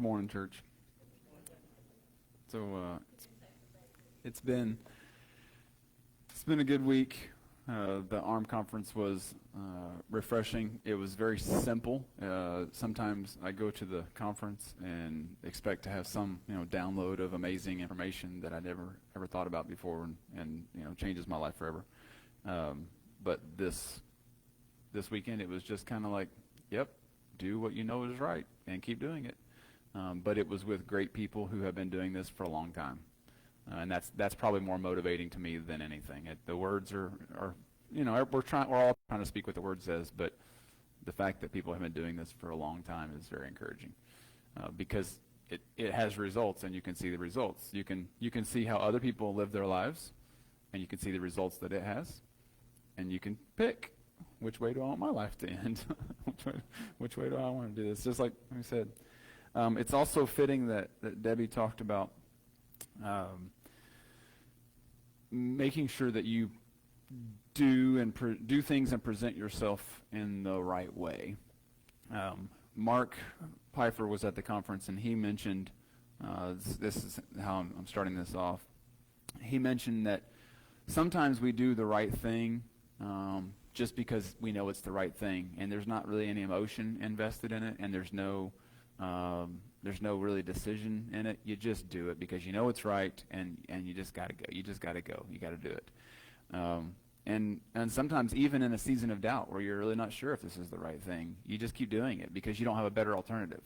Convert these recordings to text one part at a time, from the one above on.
Good morning, church. So it's been a good week. The ARM conference was refreshing. It was very simple. Sometimes I go to the conference and expect to have some download of amazing information that I never ever thought about before, and changes my life forever. But this weekend it was just kind of like, yep, do what you know is right and keep doing it. But it was with great people who have been doing this for a long time. And that's probably more motivating to me than anything. The words are we're all trying to speak what the word says, but the fact that people have been doing this for a long time is very encouraging, because it has results, and you can see the results. You can see how other people live their lives, and you can see the results that it has, and you can pick which way do I want my life to end. which way do I want to do this? Just like we said, it's also fitting that Debbie talked about. Making sure that you do things and present yourself in the right way. Mark Pfeiffer was at the conference, and he mentioned, this is how I'm starting this off. He mentioned that sometimes we do the right thing just because we know it's the right thing, and there's not really any emotion invested in it, and there's no really decision in it. You just do it because you know it's right, and you just got to go. You just got to go. You got to do it. And sometimes even in a season of doubt where you're really not sure if this is the right thing, you just keep doing it because you don't have a better alternative.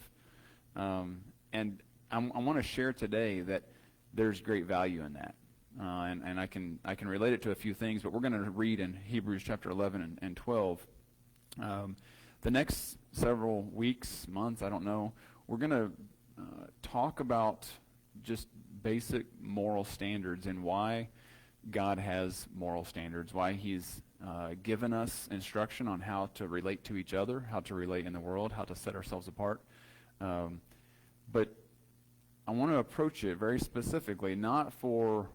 And I want to share today that there's great value in that. And I can relate it to a few things, but we're going to read in Hebrews chapter 11 and 12. The next several weeks, months, I don't know, we're going to talk about just basic moral standards and why God has moral standards, why he's given us instruction on how to relate to each other, how to relate in the world, how to set ourselves apart. But I want to approach it very specifically, not for,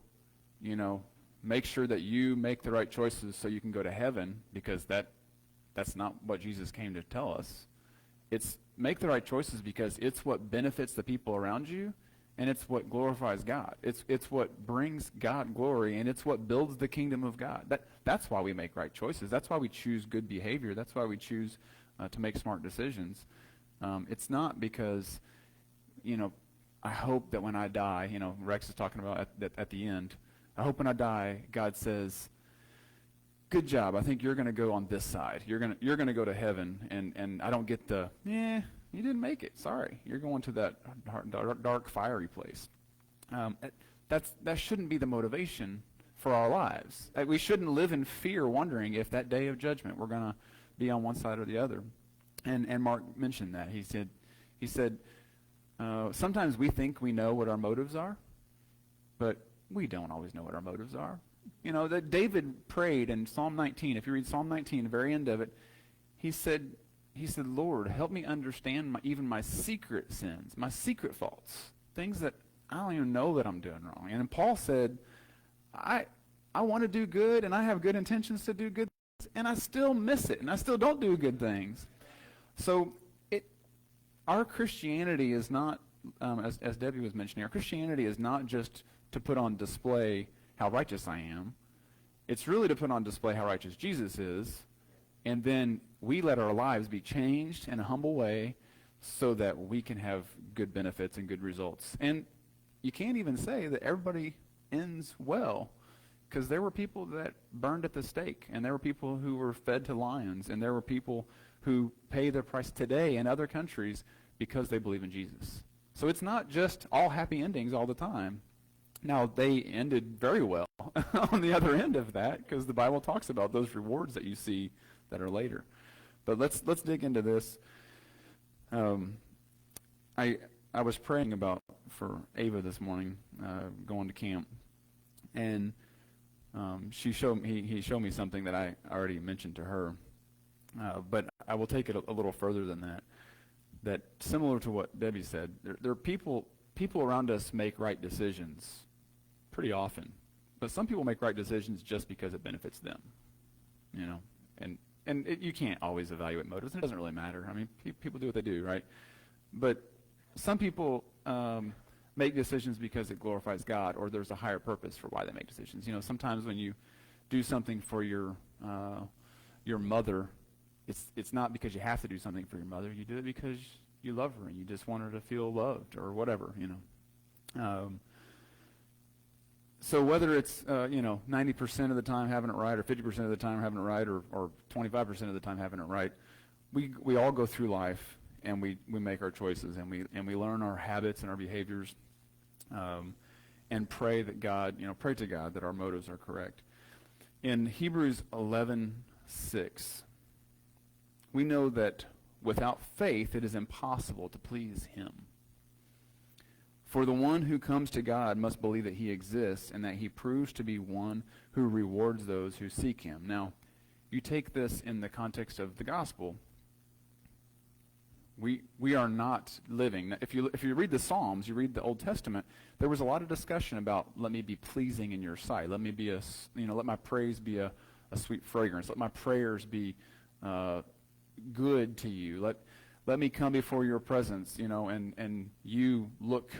make sure that you make the right choices so you can go to heaven, because that's not what Jesus came to tell us. It's make the right choices because it's what benefits the people around you, and it's what glorifies God. It's what brings God glory, and it's what builds the kingdom of God. That's why we make right choices. That's why we choose good behavior. That's why we choose to make smart decisions. It's not because, I hope that when I die, Rex is talking about at the end, I hope when I die, God says, good job. I think you're going to go on this side. You're going to go to heaven, and I don't get the, you didn't make it. Sorry. You're going to that dark, fiery place. That shouldn't be the motivation for our lives. We shouldn't live in fear, wondering if that day of judgment we're going to be on one side or the other. And Mark mentioned that. He said, sometimes we think we know what our motives are, but we don't always know what our motives are. That David prayed in Psalm 19. If you read Psalm 19, the very end of it, he said, Lord, help me understand even my secret sins, my secret faults, things that I don't even know that I'm doing wrong. And Paul said, I want to do good, and I have good intentions to do good things, and I still miss it, and I still don't do good things. So our Christianity is not, as Debbie was mentioning, our Christianity is not just to put on display how righteous I am. It's really to put on display how righteous Jesus is, and then we let our lives be changed in a humble way so that we can have good benefits and good results. And you can't even say that everybody ends well, because there were people that burned at the stake, and there were people who were fed to lions, and there were people who pay the price today in other countries because they believe in Jesus. So it's not just all happy endings all the time. Now, they ended very well on the other end of that, because the Bible talks about those rewards that you see that are later. But let's dig into this. I was praying for Ava this morning, going to camp, and he showed me something that I already mentioned to her. But I will take it a little further than that. That similar to what Debbie said, there are people around us make right decisions pretty often, but some people make right decisions just because it benefits them, and you can't always evaluate motives. It doesn't really matter. I mean, people do what they do, right? But some people make decisions because it glorifies God, or there's a higher purpose for why they make decisions. You know, sometimes when you do something for your mother, it's not because you have to do something for your mother. You do it because you love her and you just want her to feel loved or whatever, you know. So whether it's 90% of the time having it right, or 50% of the time having it right, or 25% of the time having it right, we all go through life and we make our choices, and we learn our habits and our behaviors, and pray to God that our motives are correct. In Hebrews 11:6, we know that without faith it is impossible to please him. For the one who comes to God must believe that he exists, and that he proves to be one who rewards those who seek him. Now, you take this in the context of the gospel. We are not living. If you read the Psalms, you read the Old Testament, there was a lot of discussion about, let me be pleasing in your sight. Let me be let my praise be a sweet fragrance. Let my prayers be good to you. Let me come before your presence, and you look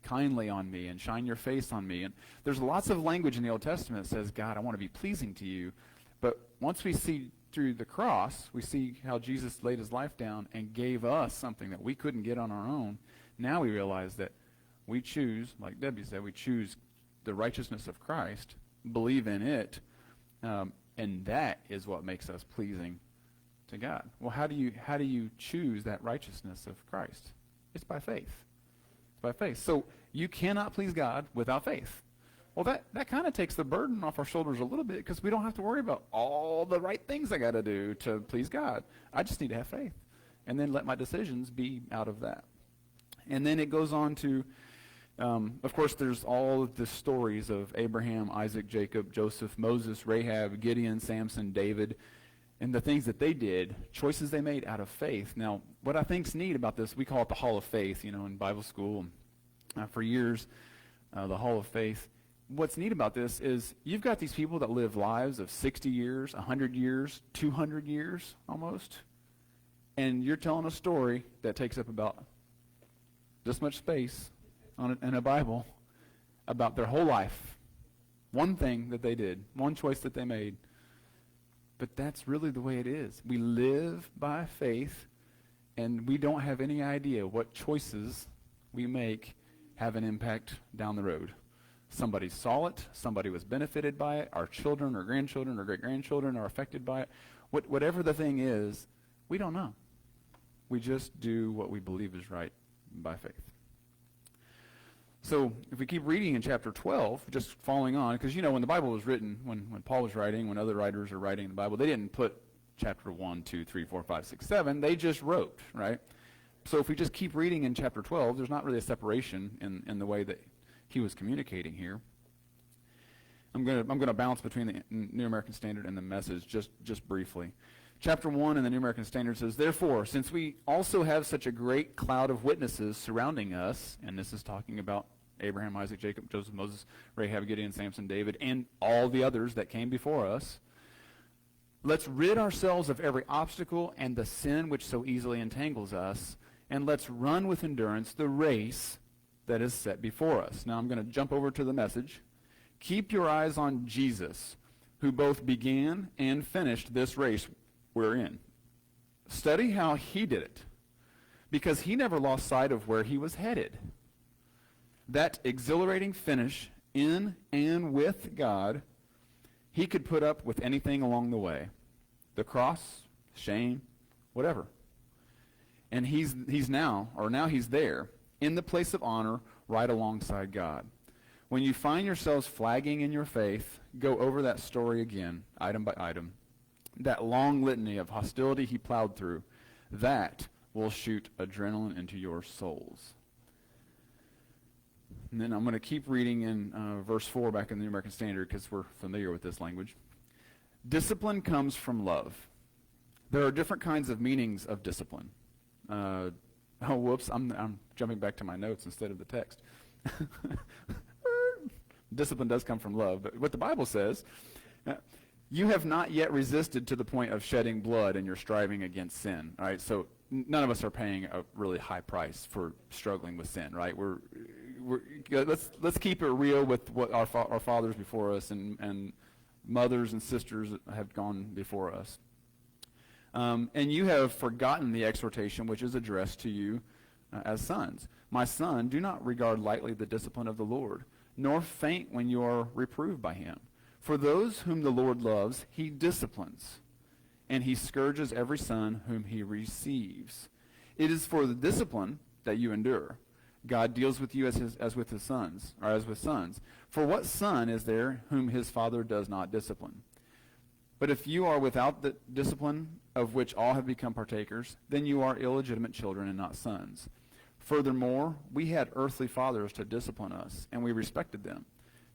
kindly on me and shine your face on me. And there's lots of language in the Old Testament that says, God, I want to be pleasing to you. But once we see through the cross, we see how Jesus laid his life down and gave us something that we couldn't get on our own. Now we realize that we choose, like Debbie said, we choose the righteousness of Christ, believe in it, and that is what makes us pleasing to God. Well, how do you choose that righteousness of Christ? It's by faith. It's by faith. So you cannot please God without faith. Well, that kind of takes the burden off our shoulders a little bit, because we don't have to worry about all the right things I got to do to please God. I just need to have faith, and then let my decisions be out of that. And then it goes on to, of course, there's all of the stories of Abraham, Isaac, Jacob, Joseph, Moses, Rahab, Gideon, Samson, David, and the things that they did, choices they made out of faith. Now, what I think's neat about this, we call it the Hall of Faith, in Bible school for years, the Hall of Faith. What's neat about this is you've got these people that live lives of 60 years, 100 years, 200 years almost, and you're telling a story that takes up about this much space in a Bible about their whole life. One thing that they did, one choice that they made. But that's really the way it is. We live by faith, and we don't have any idea what choices we make have an impact down the road. Somebody saw it. Somebody was benefited by it. Our children or grandchildren or great-grandchildren are affected by it. Whatever the thing is, we don't know. We just do what we believe is right by faith. So if we keep reading in chapter 12, just following on, because when the Bible was written, when Paul was writing, when other writers are writing the Bible, they didn't put chapter 1, 2, 3, 4, 5, 6, 7. They just wrote, right? So if we just keep reading in chapter 12, there's not really a separation in the way that he was communicating here. I'm going to bounce between the New American Standard and the Message just briefly. Chapter 1 in the New American Standard says, "Therefore, since we also have such a great cloud of witnesses surrounding us," and this is talking about Abraham, Isaac, Jacob, Joseph, Moses, Rahab, Gideon, Samson, David, and all the others that came before us, "let's rid ourselves of every obstacle and the sin which so easily entangles us, and let's run with endurance the race that is set before us." Now I'm going to jump over to the Message. "Keep your eyes on Jesus, who both began and finished this race we're in. Study how he did it, because he never lost sight of where he was headed. That exhilarating finish in and with God, he could put up with anything along the way. The cross, shame, whatever. And he's now he's there, in the place of honor, right alongside God. When you find yourselves flagging in your faith, go over that story again, item by item. That long litany of hostility he plowed through, that will shoot adrenaline into your souls." And then I'm going to keep reading in verse 4 back in the New American Standard, because we're familiar with this language. "Discipline comes from love. There are different kinds of meanings of discipline." I'm jumping back to my notes instead of the text. Discipline does come from love, but what the Bible says, "You have not yet resisted to the point of shedding blood in your striving against sin." All right, so none of us are paying a really high price for struggling with sin, right? Let's keep it real with what our fathers before us and mothers and sisters have gone before us. And you have forgotten the exhortation which is addressed to you as sons. My son, do not regard lightly the discipline of the Lord, nor faint when you are reproved by him. For those whom the Lord loves, he disciplines, and he scourges every son whom he receives. It is for the discipline that you endure. God deals with you as with his sons, or as with sons. For what son is there whom his father does not discipline? But if you are without the discipline of which all have become partakers, then you are illegitimate children and not sons. Furthermore, we had earthly fathers to discipline us, and we respected them.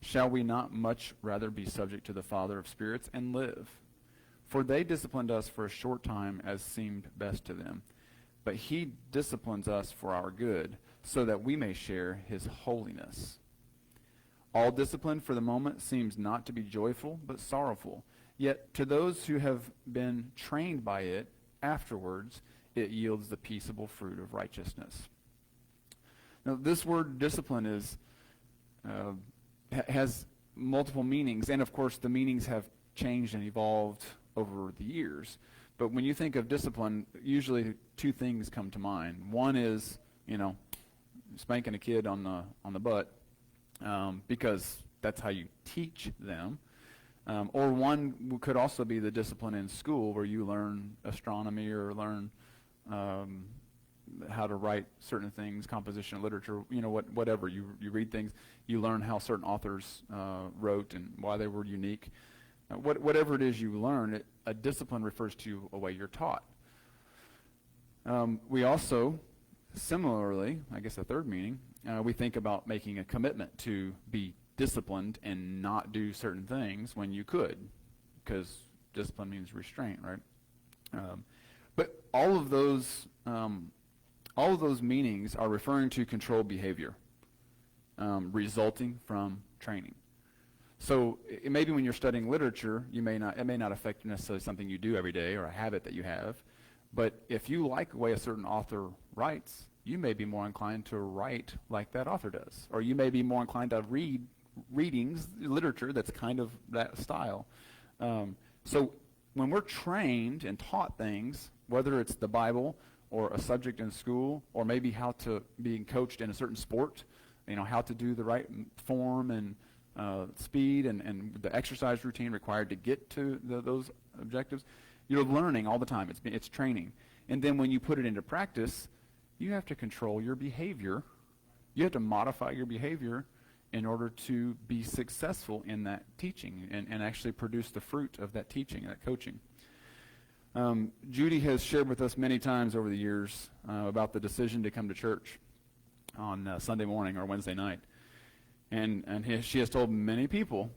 Shall we not much rather be subject to the Father of spirits and live? For they disciplined us for a short time as seemed best to them. But he disciplines us for our good, so that we may share his holiness. All discipline for the moment seems not to be joyful, but sorrowful. Yet to those who have been trained by it, afterwards it yields the peaceable fruit of righteousness. Now, this word discipline has multiple meanings, and of course the meanings have changed and evolved over the years. But when you think of discipline, usually two things come to mind. One is, spanking a kid on the butt, because that's how you teach them. Or one could also be the discipline in school, where you learn astronomy or learn how to write certain things, composition of literature, whatever. You read things, you learn how certain authors wrote and why they were unique. Whatever it is you learn, a discipline refers to a way you're taught. We also, similarly, I guess a third meaning, we think about making a commitment to be disciplined and not do certain things when you could, because discipline means restraint, right? But all of those meanings are referring to controlled behavior resulting from training. So maybe when you're studying literature, it may not affect necessarily something you do every day or a habit that you have, but if you like the way a certain author writes, you may be more inclined to write like that author does, or you may be more inclined to read literature that's kind of that style. So when we're trained and taught things, whether it's the Bible or a subject in school, or maybe how to being coached in a certain sport, how to do the right form and speed and the exercise routine required to get to those objectives, you're learning all the time. It's training. And then when you put it into practice, you have to control your behavior. You have to modify your behavior in order to be successful in that teaching and actually produce the fruit of that teaching, that coaching. Judy has shared with us many times over the years about the decision to come to church on Sunday morning or Wednesday night. And she has told many people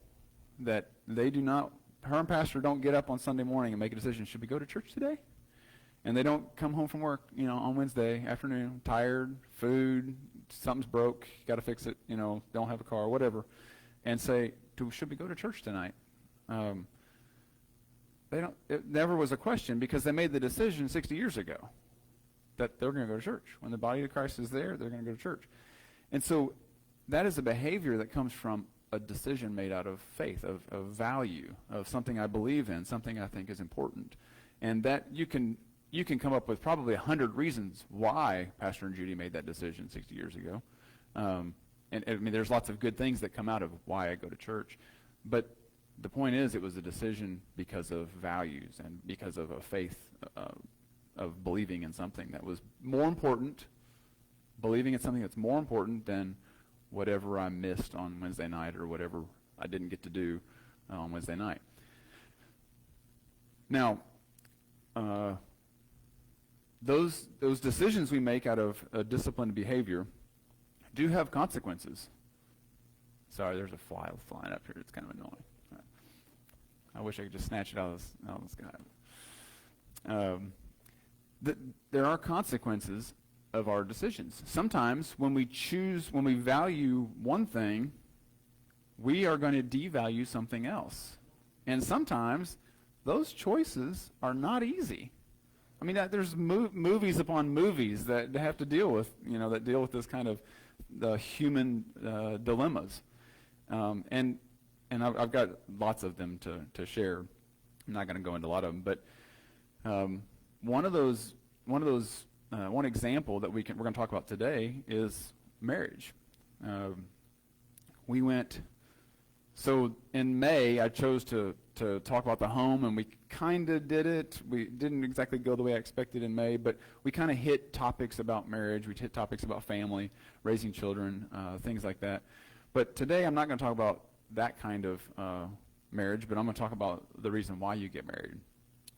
that her and pastor don't get up on Sunday morning and make a decision, should we go to church today? And they don't come home from work, on Wednesday afternoon, tired, food, something's broke, got to fix it, don't have a car, whatever, and say, should we go to church tonight? It never was a question, because they made the decision 60 years ago that they're going to go to church. When the body of Christ is there, they're going to go to church. And so that is a behavior that comes from a decision made out of faith, of value, of something I believe in, something I think is important. And that you can come up with probably 100 reasons why Pastor and Judy made that decision 60 years ago. And I mean, there's lots of good things that come out of why I go to church. But the point is, it was a decision because of values and because of a faith of believing in something that was more important, believing in something that's more important than whatever I missed on Wednesday night or whatever I didn't get to do on Wednesday night. Now, those decisions we make out of disciplined behavior do have consequences. Sorry, there's a fly flying up here. It's kind of annoying. I wish I could just snatch it out of the sky. There are consequences of our decisions. Sometimes when we value one thing, we are going to devalue something else. And sometimes those choices are not easy. I mean, there's movies upon movies that have to deal with, that deal with this kind of the human dilemmas. And I've got lots of them to share. I'm not going to go into a lot of them, but one example that we're going to talk about today is marriage. So in May, I chose to talk about the home, and we kind of did it. We didn't exactly go the way I expected in May, but we kind of hit topics about marriage. We hit topics about family, raising children, things like that. But today, I'm not going to talk about that kind of marriage, but I'm going to talk about the reason why you get married,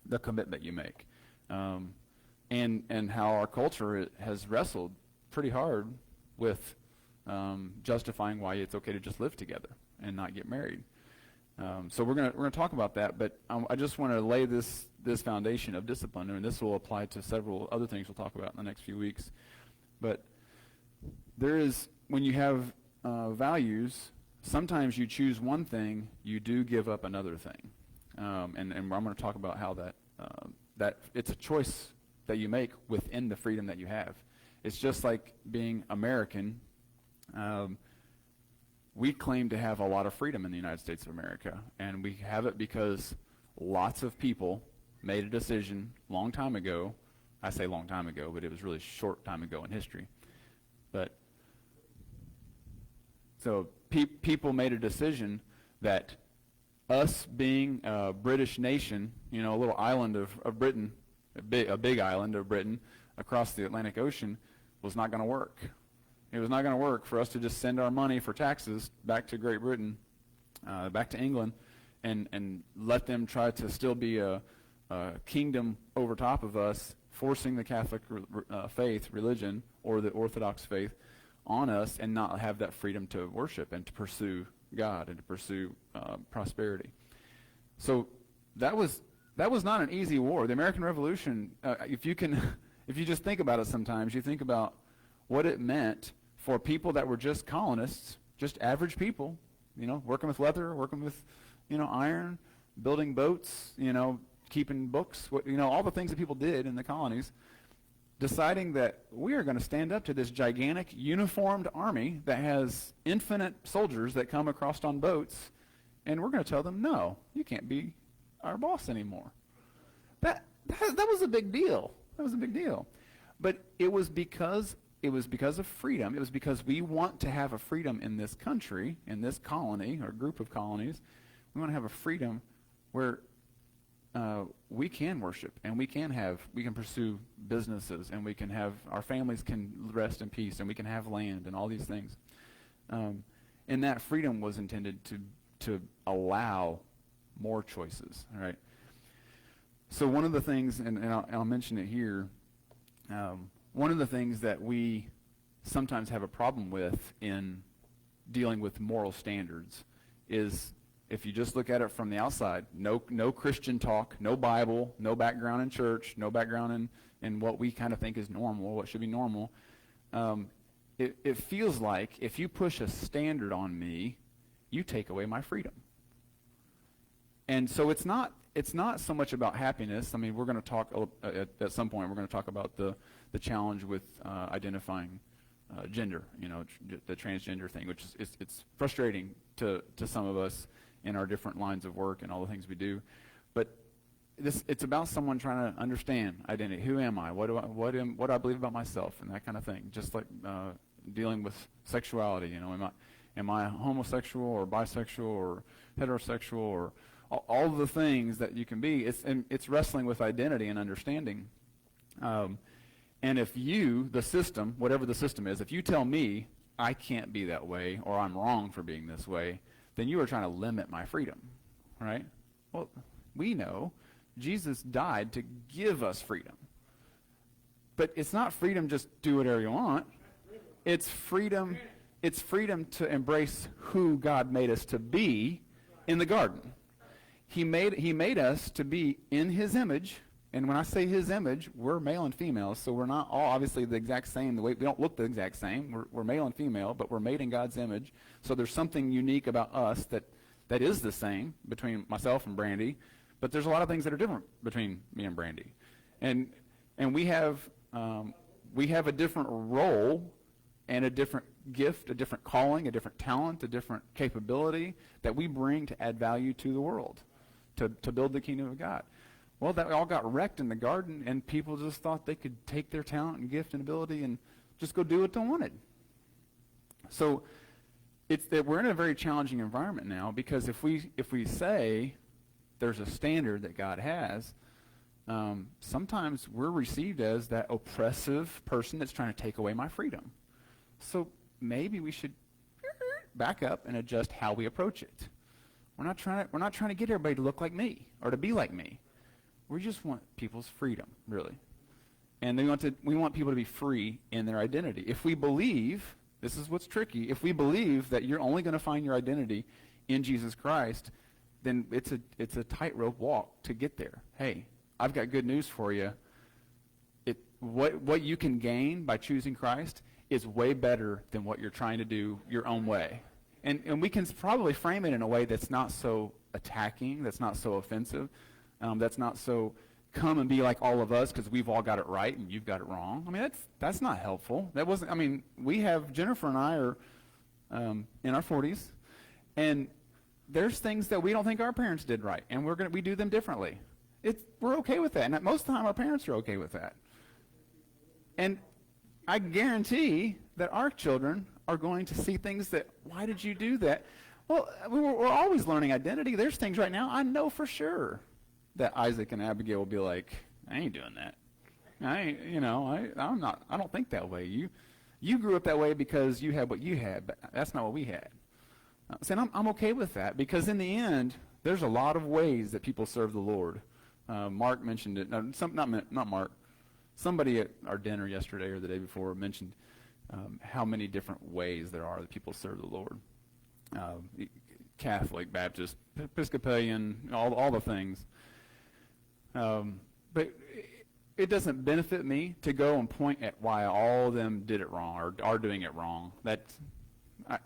the commitment you make, and how our culture has wrestled pretty hard with justifying why it's okay to just live together and not get married. So we're gonna talk about that, but I just want to lay this foundation of discipline, and this will apply to several other things we'll talk about in the next few weeks. But when you have values, sometimes you choose one thing, you do give up another thing, and I'm going to talk about how that it's a choice that you make within the freedom that you have. It's just like being American. We claim to have a lot of freedom in the United States of America, and we have it because lots of people made a decision long time ago. I say long time ago, but it was really short time ago in history. But so people made a decision that us being a British nation, a little island of Britain, a big island of Britain across the Atlantic Ocean, was not going to work. It was not going to work for us to just send our money for taxes back to Great Britain, back to England, and let them try to still be a kingdom over top of us, forcing the Catholic religion, or the Orthodox faith on us, and not have that freedom to worship and to pursue God and to pursue prosperity. So that was not an easy war. The American Revolution, if you just think about it sometimes, you think about what it meant for people that were just colonists, just average people, working with leather, working with, iron, building boats, keeping books, all the things that people did in the colonies, deciding that we are going to stand up to this gigantic uniformed army that has infinite soldiers that come across on boats, and we're going to tell them, no, you can't be our boss anymore. That was a big deal. That was a big deal. But it was because of freedom. It was because we want to have a freedom in this country, in this colony or group of colonies. We want to have a freedom where we can worship, and we can pursue businesses, and our families can rest in peace, and we can have land and all these things. And that freedom was intended to allow more choices. All right. So one of the things, and I'll mention it here. One of the things that we sometimes have a problem with in dealing with moral standards is, if you just look at it from the outside, no Christian talk, no Bible, no background in church, no background in what we kind of think is normal, what should be normal, it feels like if you push a standard on me, you take away my freedom. And so it's not so much about happiness. I mean, we're going to talk at some point. We're going to talk about the challenge with identifying gender, the transgender thing, which is it's frustrating to some of us in our different lines of work and all the things we do. But it's about someone trying to understand identity. Who am I? What do I believe about myself, and that kind of thing. Just like dealing with sexuality. Am I homosexual or bisexual or heterosexual or all the things that you can be. It's wrestling with identity and understanding. And if you, the system, whatever the system is, if you tell me I can't be that way or I'm wrong for being this way, then you are trying to limit my freedom, right? Well, we know Jesus died to give us freedom. But it's not freedom just do whatever you want. It's freedom to embrace who God made us to be in the garden. He made us to be in his image, and when I say his image, we're male and female, so we're not all obviously the exact same. We don't look the exact same. We're male and female, but we're made in God's image. So there's something unique about us that is the same between myself and Brandy, but there's a lot of things that are different between me and Brandy. And And we have a different role and a different gift, a different calling, a different talent, a different capability that we bring to add value to the world, to build the kingdom of God. Well, that all got wrecked in the garden, and people just thought they could take their talent and gift and ability and just go do what they wanted. So it's that we're in a very challenging environment now, because if we say there's a standard that God has, sometimes we're received as that oppressive person that's trying to take away my freedom. So maybe we should back up and adjust how we approach it. We're not trying to get everybody to look like me or to be like me. We just want people's freedom, really. And we want people to be free in their identity. If we believe, this is what's tricky, if we believe that you're only going to find your identity in Jesus Christ, then it's a tightrope walk to get there. Hey, I've got good news for you. What you can gain by choosing Christ is way better than what you're trying to do your own way. And we can probably frame it in a way that's not so attacking, that's not so offensive, that's not so come and be like all of us because we've all got it right and you've got it wrong. I mean, that's not helpful. Jennifer and I are in our 40s, and there's things that we don't think our parents did right, and we do them differently. We're okay with that, and most of the time our parents are okay with that. And I guarantee that our children are going to see things that, why did you do that? Well, we're always learning identity. There's things right now I know for sure that Isaac and Abigail will be like, I ain't doing that. I don't think that way. You grew up that way because you had what you had, but that's not what we had. I'm okay with that, because in the end, there's a lot of ways that people serve the Lord. Mark mentioned it. No, not Mark. Somebody at our dinner yesterday or the day before mentioned how many different ways there are that people serve the Lord. Catholic, Baptist, Episcopalian, all the things. But it doesn't benefit me to go and point at why all of them did it wrong or are doing it wrong.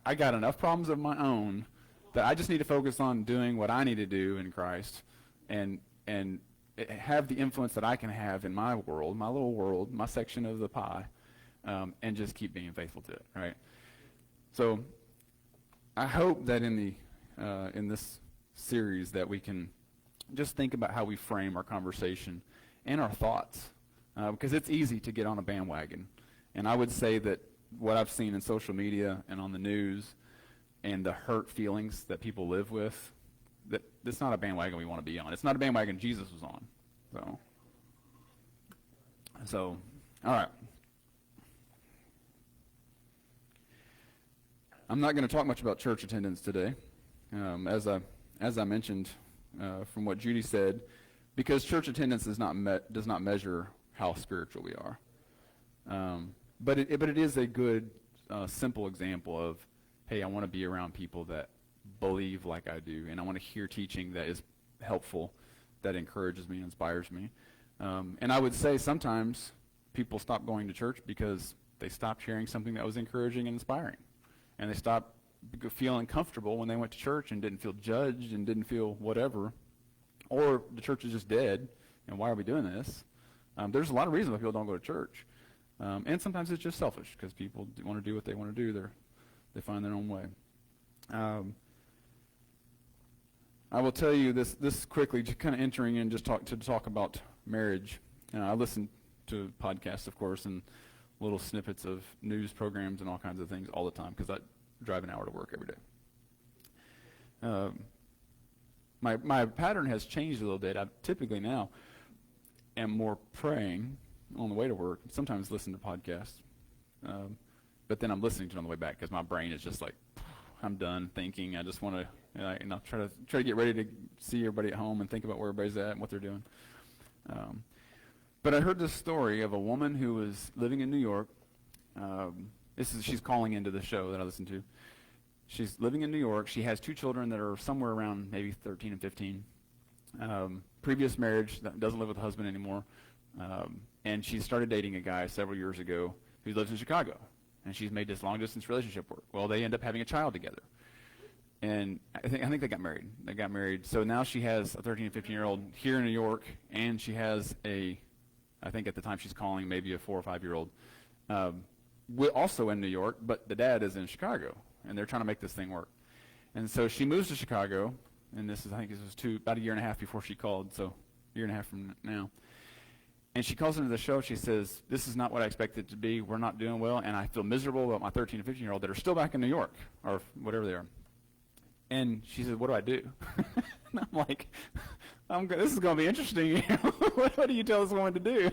I got enough problems of my own that I just need to focus on doing what I need to do in Christ and have the influence that I can have in my world, my little world, my section of the pie, and just keep being faithful to it, right? So I hope that in this series that we can just think about how we frame our conversation and our thoughts, because it's easy to get on a bandwagon. And I would say that what I've seen in social media and on the news and the hurt feelings that people live with, that's not a bandwagon we want to be on. It's not a bandwagon Jesus was on. So all right. I'm not going to talk much about church attendance today, as I mentioned from what Judy said, because church attendance does not measure how spiritual we are. But it is a good, simple example of, hey, I want to be around people that believe like I do, and I want to hear teaching that is helpful, that encourages me, inspires me. And I would say sometimes people stop going to church because they stopped hearing something that was encouraging and inspiring. And they stopped feeling comfortable when they went to church and didn't feel judged and didn't feel whatever. Or the church is just dead, and why are we doing this? There's a lot of reasons why people don't go to church. And sometimes it's just selfish because people want to do what they want to do. They find their own way. I will tell you this quickly, just kind of entering in, just to talk about marriage. I listen to podcasts, of course, and little snippets of news programs and all kinds of things all the time because I drive an hour to work every day. My pattern has changed a little bit. I typically now am more praying on the way to work, sometimes listen to podcasts, but then I'm listening to it on the way back because my brain is just like, I'm done thinking. I just want to try to get ready to see everybody at home and think about where everybody's at and what they're doing. But I heard this story of a woman who was living in New York. She's calling into the show that I listened to. She's living in New York. She has 2 children that are somewhere around maybe 13 and 15. Previous marriage, doesn't live with the husband anymore. And she started dating a guy several years ago who lives in Chicago. And she's made this long-distance relationship work. Well, they end up having a child together. And I think they got married. They got married. So now she has a 13 and 15-year-old here in New York, and she has a I think at the time she's calling maybe a 4 or 5-year-old. Also in New York, but the dad is in Chicago, and they're trying to make this thing work. And so she moves to Chicago, and I think this was about a year and a half before she called, so a year and a half from now. And she calls into the show. She says, "This is not what I expected it to be. We're not doing well, and I feel miserable about my 13 and 15-year-old that are still back in New York," or whatever they are. And she says, "What do I do?" And I'm like, this is going to be interesting. What do you tell this woman to do?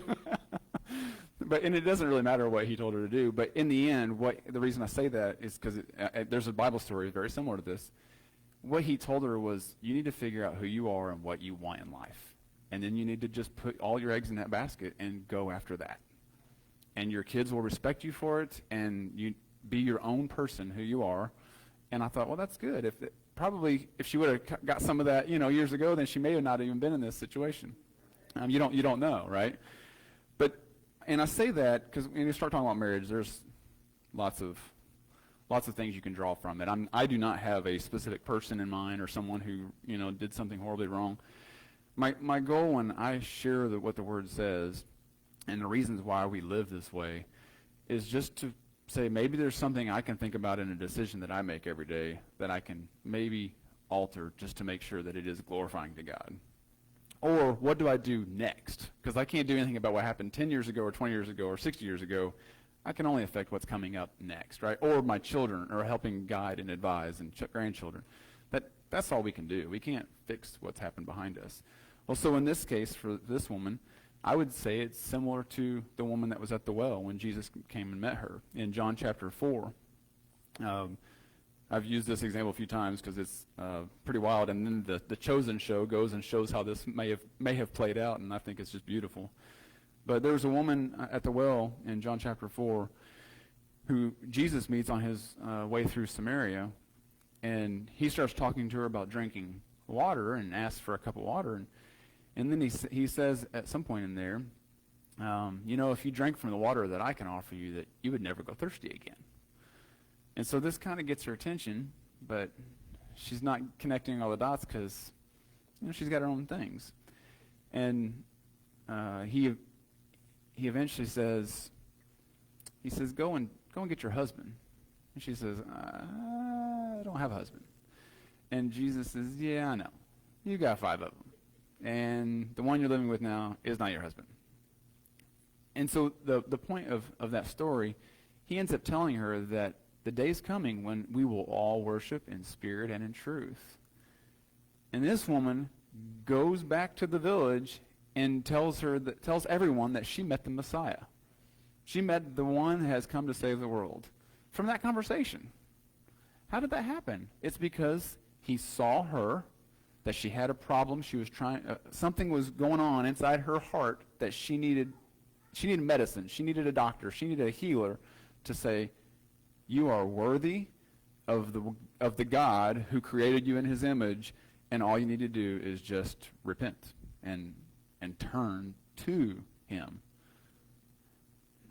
And it doesn't really matter what he told her to do. But in the end, the reason I say that is because there's a Bible story very similar to this. What he told her was, you need to figure out who you are and what you want in life. And then you need to just put all your eggs in that basket and go after that. And your kids will respect you for it, and you be your own person, who you are. And I thought, well, that's good. If she would have got some of that, years ago, then she may have not even been in this situation. You don't know, right? And I say that because when you start talking about marriage, there's lots of things you can draw from it. I do not have a specific person in mind or someone who did something horribly wrong. My goal when I share what the Word says and the reasons why we live this way is just to say maybe there's something I can think about in a decision that I make every day that I can maybe alter just to make sure that it is glorifying to God. Or what do I do next? Because I can't do anything about what happened 10 years ago or 20 years ago or 60 years ago. I can only affect what's coming up next, right? Or my children, or helping guide and advise, and grandchildren. That's all we can do. We can't fix what's happened behind us. Well, so in this case, for this woman, I would say it's similar to the woman that was at the well when Jesus came and met her. In John chapter 4, I've used this example a few times because it's pretty wild. And then the Chosen show goes and shows how this may have played out, and I think it's just beautiful. But there was a woman at the well in John chapter 4 who Jesus meets on his way through Samaria, and he starts talking to her about drinking water and asks for a cup of water. And then he says at some point in there, if you drank from the water that I can offer you, that you would never go thirsty again. And so this kind of gets her attention, but she's not connecting all the dots because she's got her own things. And he eventually says, go and get your husband. And she says, I don't have a husband. And Jesus says, yeah, I know. You got 5 of them. And the one you're living with now is not your husband. And so the point of that story, he ends up telling her that the day's coming when we will all worship in spirit and in truth. And this woman goes back to the village and tells everyone that she met the Messiah. She met the one that has come to save the world. From that conversation. How did that happen? It's because he saw her, that she had a problem. She was something was going on inside her heart that she needed medicine. She needed a doctor. She needed a healer to say, you are worthy of the God who created you in his image, and all you need to do is just repent and turn to him.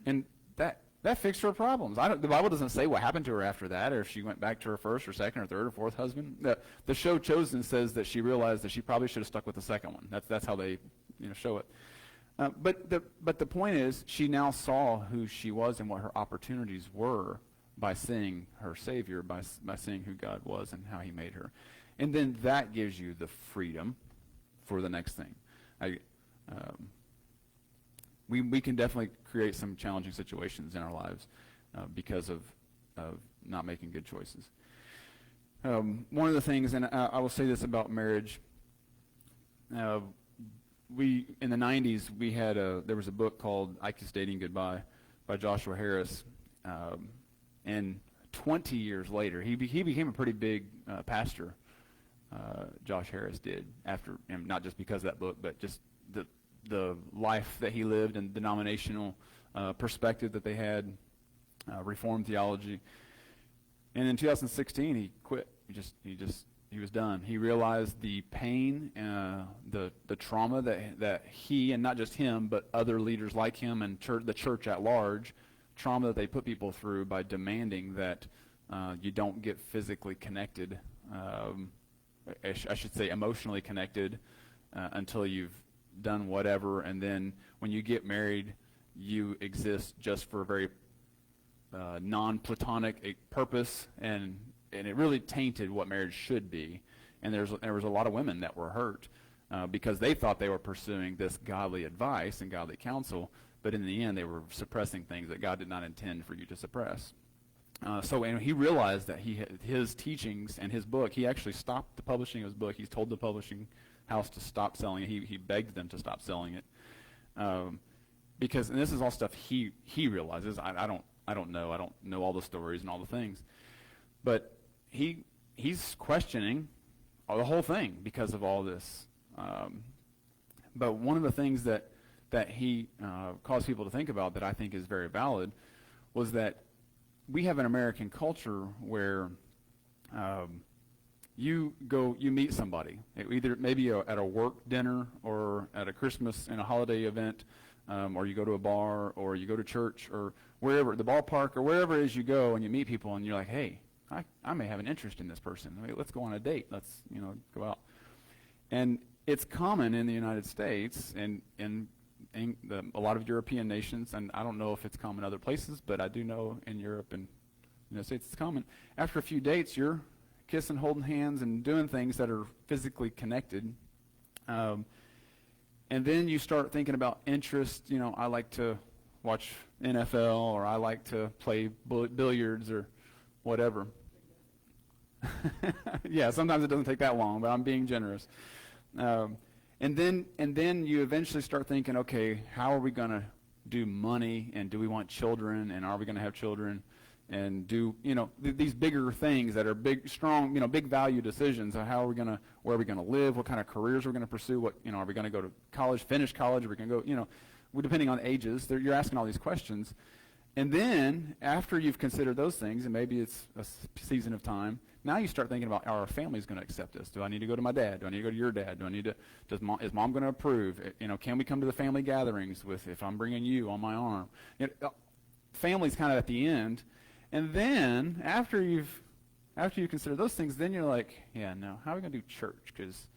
And that fixed her problems. The Bible doesn't say what happened to her after that, or if she went back to her first or second or third or fourth husband. The show Chosen says that she realized that she probably should have stuck with the second one. That's how they show it. But the point is, she now saw who she was and what her opportunities were by seeing her Savior, by seeing who God was and how he made her. And then that gives you the freedom for the next thing. We can definitely create some challenging situations in our lives because of not making good choices. One of the things, and I will say this about marriage, in the 90s, there was a book called I Kiss Dating Goodbye by Joshua Harris. And 20 years later, he became a pretty big pastor, Josh Harris did, after, and not just because of that book, but just the life that he lived and denominational perspective that they had, Reformed theology. And in 2016, he quit. He was done. He realized the pain, the trauma that he, and not just him, but other leaders like him and the church at large, trauma that they put people through by demanding that you don't get physically connected, I should say emotionally connected, until you've done whatever, and then when you get married, you exist just for a very non-platonic purpose, and it really tainted what marriage should be. And there was a lot of women that were hurt because they thought they were pursuing this godly advice and godly counsel, but in the end they were suppressing things that God did not intend for you to suppress. And he realized that his teachings and his book, he actually stopped the publishing of his book. He's told the publishing house to stop selling it. He begged them to stop selling it. Because, and this is all stuff he realizes. I don't know all the stories and all the things. But he's questioning the whole thing because of all this. But one of the things that he caused people to think about that I think is very valid was that we have an American culture where you meet somebody, either maybe at a work dinner or at a Christmas and a holiday event, or you go to a bar or you go to church or wherever, the ballpark or wherever it is you go, and you meet people and you're like, hey, I may have an interest in this person. Let's go on a date. Let's go out. And it's common in the United States and in a lot of European nations, and I don't know if it's common other places, but I do know in Europe and the United States it's common. After a few dates, you're kissing, holding hands, and doing things that are physically connected. And then you start thinking about interest. I like to watch NFL, or I like to play billiards or whatever. Yeah, sometimes it doesn't take that long, but I'm being generous. And then you eventually start thinking, okay, how are we going to do money, and do we want children, and are we going to have children, and do these bigger things that are big, strong, big value decisions. Where are we going to live? What kind of careers we're going to pursue? What are we going to go to college, finish college? Are we going to go? Depending on ages, you're asking all these questions. And then after you've considered those things, and maybe it's a season of time, now you start thinking about, are our families going to accept this? Do I need to go to my dad? Do I need to go to your dad? Is mom going to approve? Can we come to the family gatherings if I'm bringing you on my arm? Family's kind of at the end. And then after you consider those things, then you're like, yeah, no, how are we going to do church? Because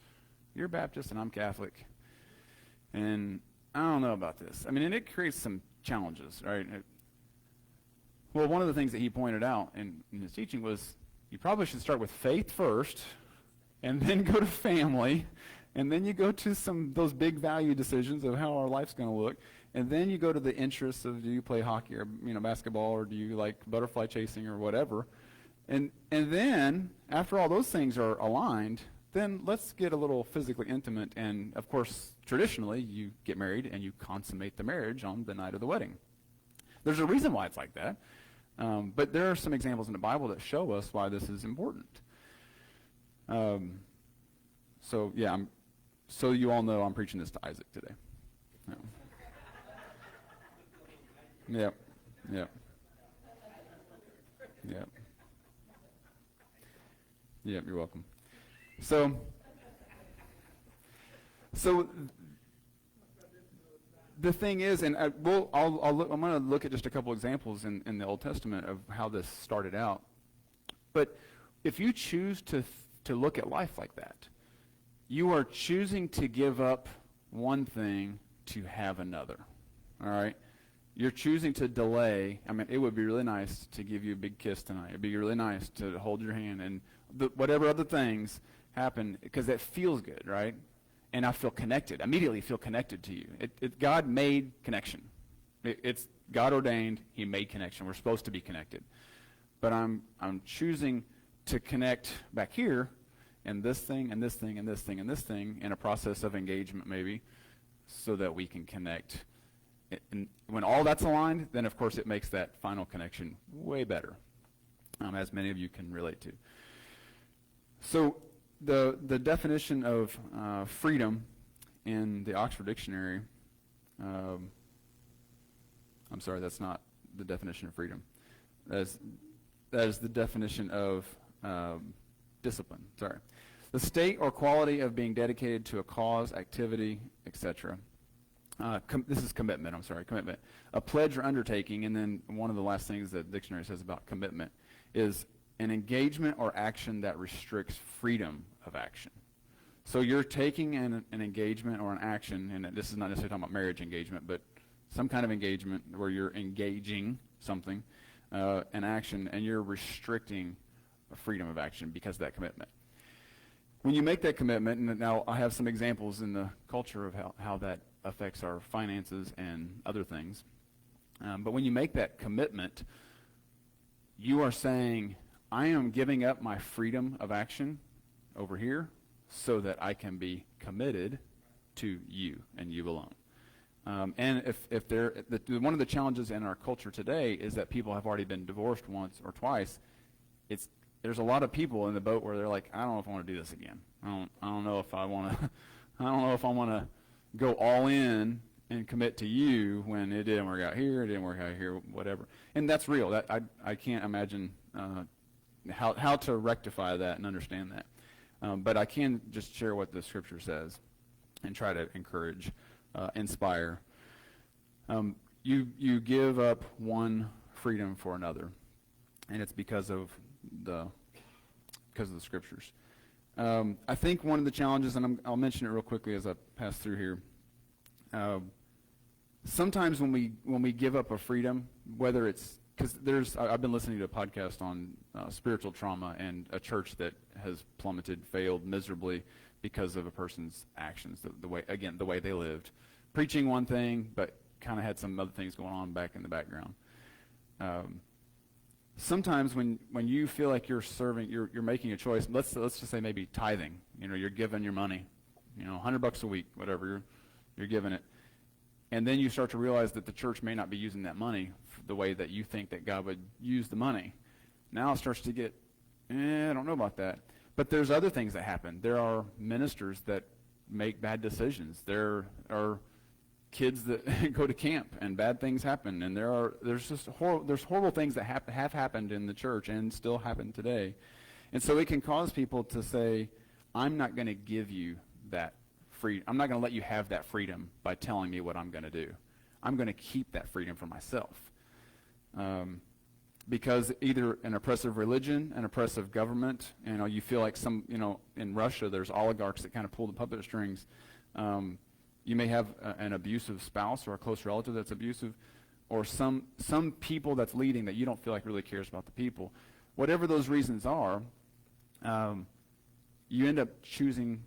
you're Baptist and I'm Catholic. And I don't know about this. And it creates some challenges, right? Well, one of the things that he pointed out in his teaching was you probably should start with faith first, and then go to family, and then you go to those big value decisions of how our life's going to look, and then you go to the interests of, do you play hockey or basketball, or do you like butterfly chasing or whatever, and then after all those things are aligned, then let's get a little physically intimate. And of course, traditionally, you get married and you consummate the marriage on the night of the wedding. There's a reason why it's like that. But there are some examples in the Bible that show us why this is important. So you all know I'm preaching this to Isaac today. Yep. Yep, you're welcome. So the thing is, and I'm going to look at just a couple examples in the Old Testament of how this started out. But if you choose to look at life like that, you are choosing to give up one thing to have another. All right? You're choosing to delay. It would be really nice to give you a big kiss tonight. It would be really nice to hold your hand, and whatever other things happen, because that feels good, right? And I immediately feel connected to you. God made connection. It's God ordained. He made connection. We're supposed to be connected. But I'm choosing to connect back here, and this thing, and this thing, and this thing, and this thing, in a process of engagement maybe, so that we can connect. And when all that's aligned, then of course it makes that final connection way better, as many of you can relate to. So the definition of freedom in the Oxford Dictionary, I'm sorry, that's not the definition of freedom. That is the definition of discipline. Sorry. The state or quality of being dedicated to a cause, activity, etc. This is commitment. Commitment. A pledge or undertaking, and then one of the last things that the dictionary says about commitment is an engagement or action that restricts freedom of action. So you're taking an engagement or an action, and this is not necessarily talking about marriage engagement, but some kind of engagement where you're engaging something, an action, and you're restricting freedom of action because of that commitment. When you make that commitment, and now I have some examples in the culture of how that affects our finances and other things, but when you make that commitment, you are saying, I am giving up my freedom of action over here so that I can be committed to you and you alone. And if one of the challenges in our culture today is that people have already been divorced once or twice. There's a lot of people in the boat where they're like, I don't know if I want to do this again. I don't know if I want to. I don't know if I want to go all in and commit to you when it didn't work out here, it didn't work out here, whatever. And that's real. I can't imagine how to rectify that and understand that. But I can just share what the Scripture says and try to encourage, inspire. You give up one freedom for another, and it's because of the Scriptures. I think one of the challenges, and I'll mention it real quickly as I pass through here. Sometimes when we give up a freedom, whether it's because I've been listening to a podcast on spiritual trauma and a church that has plummeted, failed miserably because of a person's actions, the way they lived, preaching one thing, but kind of had some other things going on back in the background. Sometimes when you feel like you're serving, you're making a choice. Let's just say maybe tithing. You're giving your money, $100 a week, whatever you're giving it, and then you start to realize that the church may not be using that money the way that you think that God would use the money. Now it starts to get, I don't know about that. But there's other things that happen. There are ministers that make bad decisions. There are kids that go to camp and bad things happen, and there's horrible things that have happened in the church and still happen today. And so it can cause people to say, I'm not going to give you that freedom. I'm not going to let you have that freedom by telling me what I'm going to do. I'm going to keep that freedom for myself. Because either an oppressive religion, an oppressive government, you feel like in Russia there's oligarchs that kind of pull the puppet strings. You may have an abusive spouse or a close relative that's abusive, or some people that's leading that you don't feel like really cares about the people. Whatever those reasons are, you end up choosing,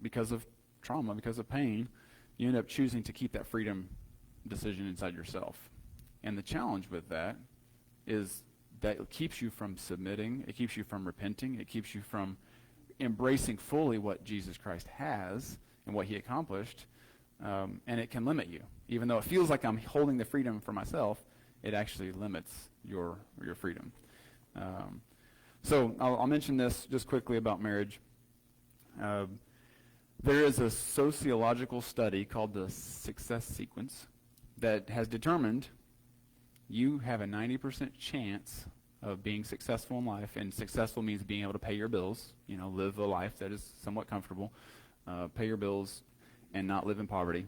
because of trauma, because of pain, you end up choosing to keep that freedom decision inside yourself. And the challenge with that is that it keeps you from submitting, it keeps you from repenting, it keeps you from embracing fully what Jesus Christ has and what he accomplished, and it can limit you. Even though it feels like I'm holding the freedom for myself, it actually limits your freedom. So I'll mention this just quickly about marriage. There is a sociological study called the success sequence that has determined you have a 90% chance of being successful in life, and successful means being able to pay your bills, live a life that is somewhat comfortable, pay your bills, and not live in poverty.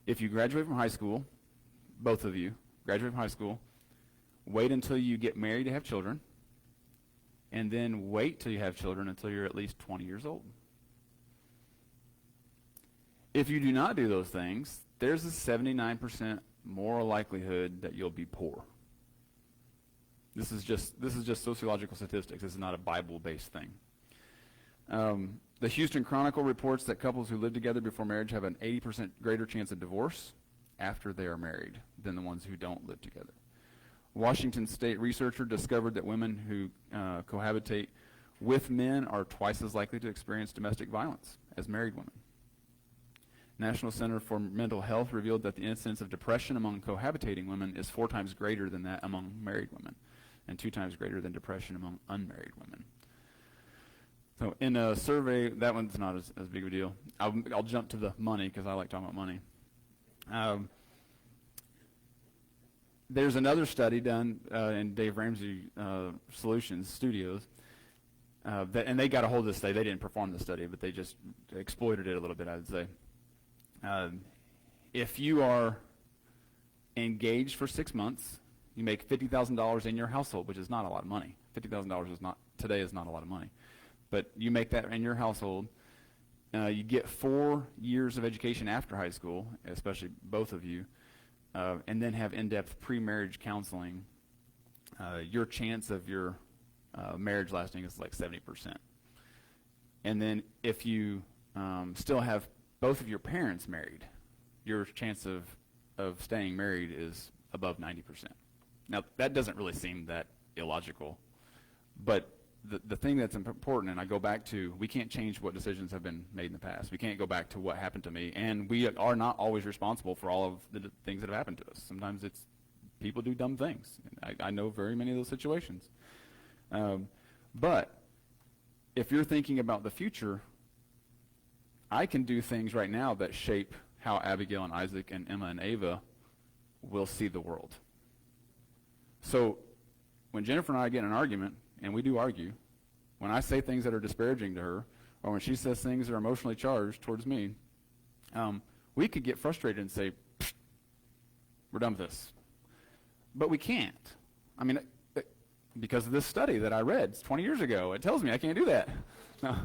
If you graduate from high school, both of you graduate from high school, wait until you get married to have children, and then wait till you have children until you're at least 20 years old. If you do not do those things, there's a 79% more likelihood that you'll be poor. This is just sociological statistics. This is not a Bible-based thing. The Houston Chronicle reports that couples who live together before marriage have an 80% greater chance of divorce after they are married than the ones who don't live together. Washington State researcher discovered that women who cohabitate with men are twice as likely to experience domestic violence as married women. National Center for Mental Health revealed that the incidence of depression among cohabitating women is 4 times greater than that among married women, and 2 times greater than depression among unmarried women. So in a survey, that one's not as big of a deal. I'll jump to the money because I like talking about money. There's another study done in Dave Ramsey Solutions Studios, and they got a hold of this study. They didn't perform the study, but they just exploited it a little bit, I would say. If you are engaged for 6 months, you make $50,000 in your household, which is not a lot of money. $50,000 today is not a lot of money. But you make that in your household, You get 4 years of education after high school, especially both of you, and then have in-depth pre-marriage counseling. Your chance of your marriage lasting is like 70%. And then if you still have both of your parents married, your chance of staying married is above 90%. Now, that doesn't really seem that illogical, but the thing that's important, and I go back to, we can't change what decisions have been made in the past. We can't go back to what happened to me, and we are not always responsible for all of the things that have happened to us. Sometimes it's people do dumb things. I know very many of those situations. But if you're thinking about the future, I can do things right now that shape how Abigail and Isaac and Emma and Ava will see the world. So when Jennifer and I get in an argument, and we do argue, when I say things that are disparaging to her, or when she says things that are emotionally charged towards me, we could get frustrated and say, we're done with this. But we can't. I mean, because of this study that I read 20 years ago, it tells me I can't do that. No.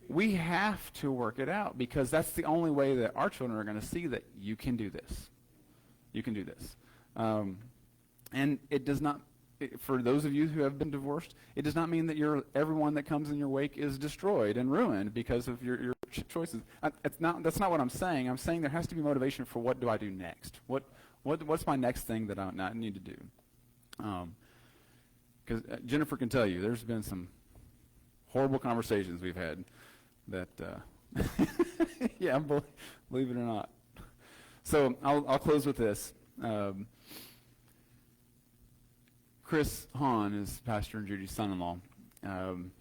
We have to work it out, because that's the only way that our children are going to see that you can do this. You can do this. And it does not, for those of you who have been divorced, it does not mean that everyone that comes in your wake is destroyed and ruined because of your choices. That's not what I'm saying. I'm saying there has to be motivation for what do I do next. What's my next thing that I need to do? Because Jennifer can tell you, there's been some horrible conversations we've had that, yeah, believe it or not. So I'll close with this. Chris Hahn is Pastor and Judy's son-in-law.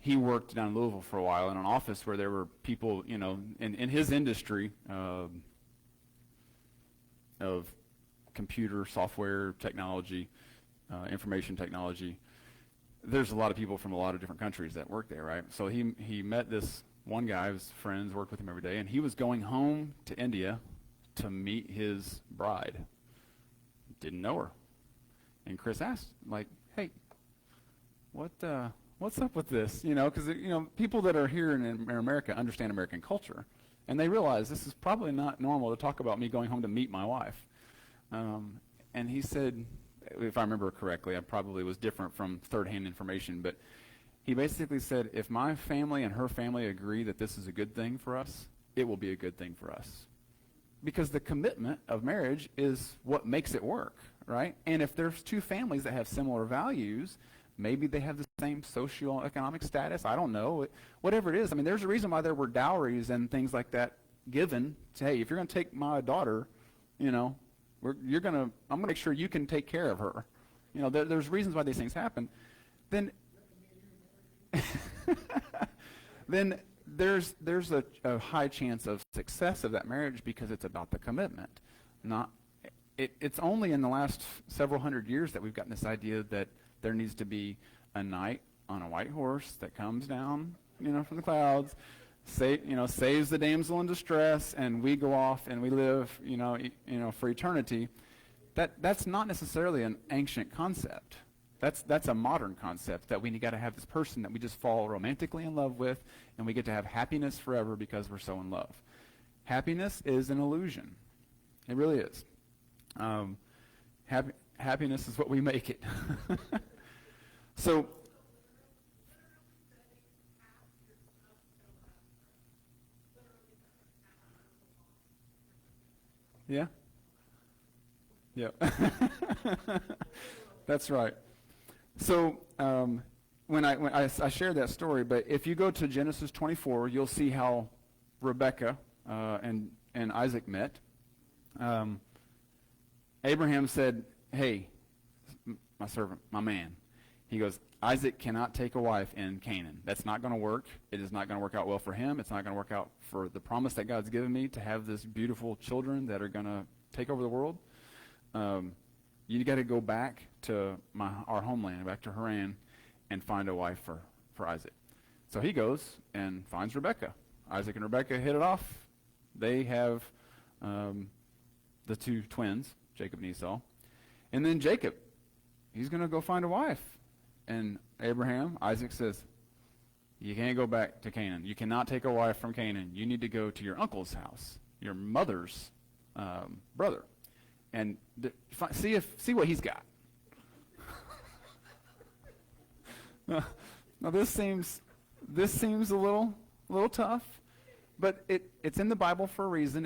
He worked down in Louisville for a while in an office where there were people, in his industry of computer, software, technology, information technology. There's a lot of people from a lot of different countries that work there, right? So he met this one guy, his friends worked with him every day, and he was going home to India to meet his bride. Didn't know her. And Chris asked, like, hey, what's up with this? Because people that are here in America understand American culture, and they realize this is probably not normal to talk about me going home to meet my wife. And he said, if I remember correctly, I probably was different from third-hand information, but he basically said, if my family and her family agree that this is a good thing for us, it will be a good thing for us. Because the commitment of marriage is what makes it work, right? And if there's two families that have similar values, maybe they have the same socioeconomic status, I don't know, whatever it is. I mean, there's a reason why there were dowries and things like that given. Hey, if you're going to take my daughter, I'm going to make sure you can take care of her. There's reasons why these things happen. Then there's a high chance of success of that marriage because it's about the commitment. It's only in the last several hundred years that we've gotten this idea that there needs to be a knight on a white horse that comes down, from the clouds, saves the damsel in distress, and we go off and we live, for eternity. That's not necessarily an ancient concept. That's a modern concept, that we got to have this person that we just fall romantically in love with, and we get to have happiness forever because we're so in love. Happiness is an illusion. It really is. Happiness is what we make it. So, yeah. Yeah. That's right. So when I shared that story, but if you go to Genesis 24, you'll see how Rebekah and Isaac met. Abraham said, hey, my servant, my man. He goes, Isaac cannot take a wife in Canaan. That's not going to work. It is not going to work out well for him. It's not going to work out for the promise that God's given me to have this beautiful children that are going to take over the world. You got to go back to our homeland, back to Haran, and find a wife for Isaac. So he goes and finds Rebekah. Isaac and Rebekah hit it off. They have the two twins, Jacob and Esau. And then Jacob, he's going to go find a wife. And Isaac says, You can't go back to Canaan. You cannot take a wife from Canaan. You need to go to your uncle's house, your mother's brother, and see what he's got. Now this seems a little tough, but it's in the Bible for a reason.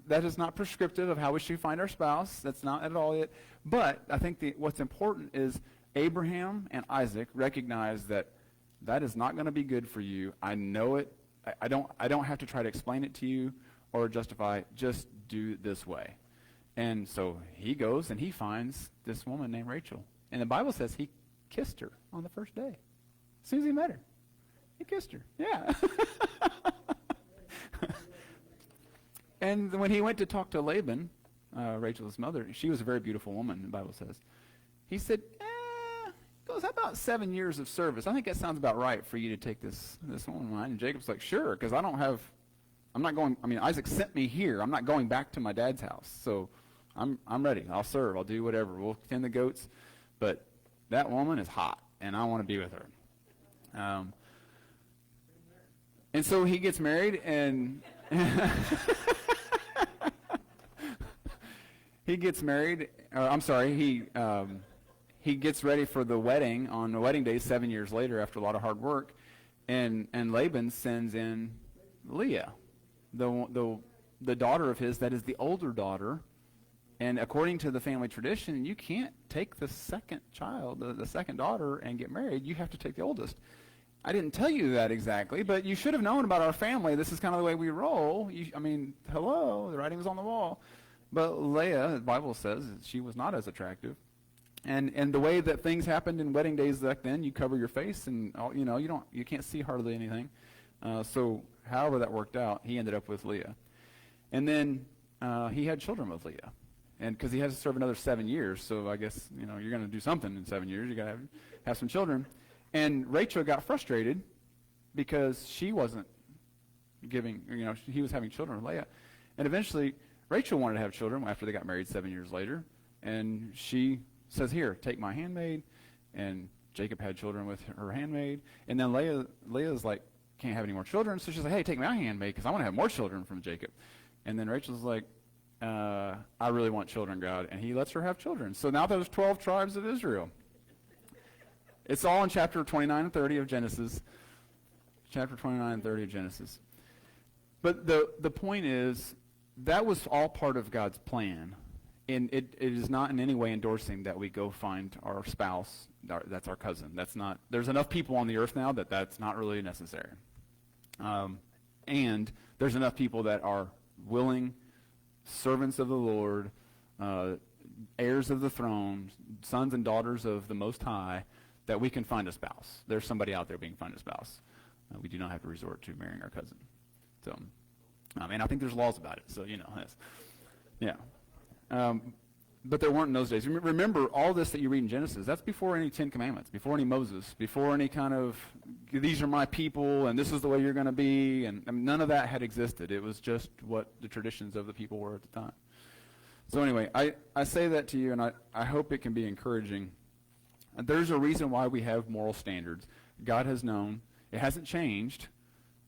That is not prescriptive of how we should find our spouse. That's not at all it. But I think what's important is Abraham and Isaac recognize that is not going to be good for you. I know it. I don't have to try to explain it to you or justify. Just do it this way. And so he goes and he finds this woman named Rachel. And the Bible says he kissed her on the first day. As soon as he met her, he kissed her. Yeah. And when he went to talk to Laban, Rachel's mother, she was a very beautiful woman, the Bible says. He said, goes, how about 7 years of service? I think that sounds about right for you to take this woman of mine. And Jacob's like, sure, because Isaac sent me here. I'm not going back to my dad's house. So I'm ready. I'll serve. I'll do whatever. We'll tend the goats. But that woman is hot, and I want to be with her. And so he gets married, and he gets ready for the wedding on the wedding day 7 years later after a lot of hard work, and Laban sends in Leah, the daughter of his that is the older daughter. And according to the family tradition, you can't take the second child, the second daughter, and get married. You have to take the oldest. I didn't tell you that exactly, but you should have known about our family. This is kind of the way we roll. Hello, the writing was on the wall. But Leah, the Bible says, she was not as attractive. And the way that things happened in wedding days back then, you cover your face, and you can't see hardly anything. So however that worked out, he ended up with Leah. And then he had children with Leah. And because he has to serve another 7 years, so I guess you're going to do something in 7 years. You got to have some children. And Rachel got frustrated because she wasn't giving. He was having children with Leah, and eventually Rachel wanted to have children after they got married 7 years later, and she says, "Here, take my handmaid." And Jacob had children with her handmaid, and then Leah's like, "Can't have any more children," so she's like, "Hey, take my handmaid because I want to have more children from Jacob." And then Rachel's like, I really want children, God. And he lets her have children. So now there's 12 tribes of Israel. It's all in chapter 29 and 30 of Genesis. Chapter 29 and 30 of Genesis. But the point is, that was all part of God's plan. And it is not in any way endorsing that we go find our spouse, that's our cousin. That's not. There's enough people on the earth now that's not really necessary. And there's enough people that are willing servants of the Lord, heirs of the throne, sons and daughters of the Most High, that we can find a spouse. There's somebody out there being find a spouse. We do not have to resort to marrying our cousin. So, and I think there's laws about it. So that's, yeah. But there weren't in those days. Remember, all this that you read in Genesis, that's before any Ten Commandments, before any Moses, before any kind of, these are my people, and this is the way you're going to be, and none of that had existed. It was just what the traditions of the people were at the time. So anyway, I say that to you, and I hope it can be encouraging. And there's a reason why we have moral standards. God has known. It hasn't changed.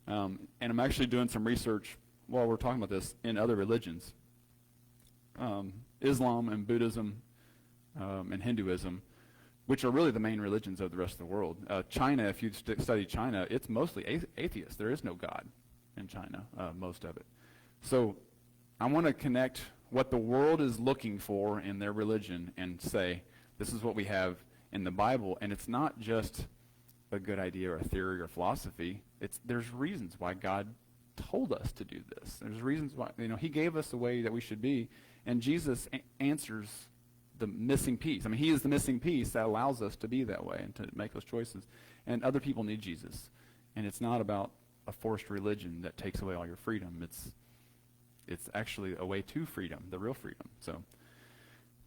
And I'm actually doing some research while we're talking about this in other religions. Islam and Buddhism and Hinduism, which are really the main religions of the rest of the world. China, if you study China, it's mostly atheist. There is no God in China, most of it. So I want to connect what the world is looking for in their religion and say, this is what we have in the Bible, and it's not just a good idea or a theory or philosophy. There's reasons why God told us to do this. There's reasons why, he gave us the way that we should be. And Jesus answers the missing piece. He is the missing piece that allows us to be that way and to make those choices. And other people need Jesus. And it's not about a forced religion that takes away all your freedom. It's actually a way to freedom, the real freedom. So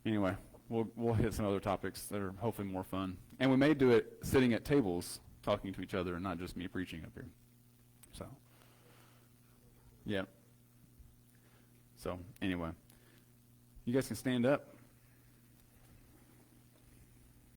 anyway, we'll hit some other topics that are hopefully more fun. And we may do it sitting at tables talking to each other and not just me preaching up here. So, yeah. So anyway. You guys can stand up.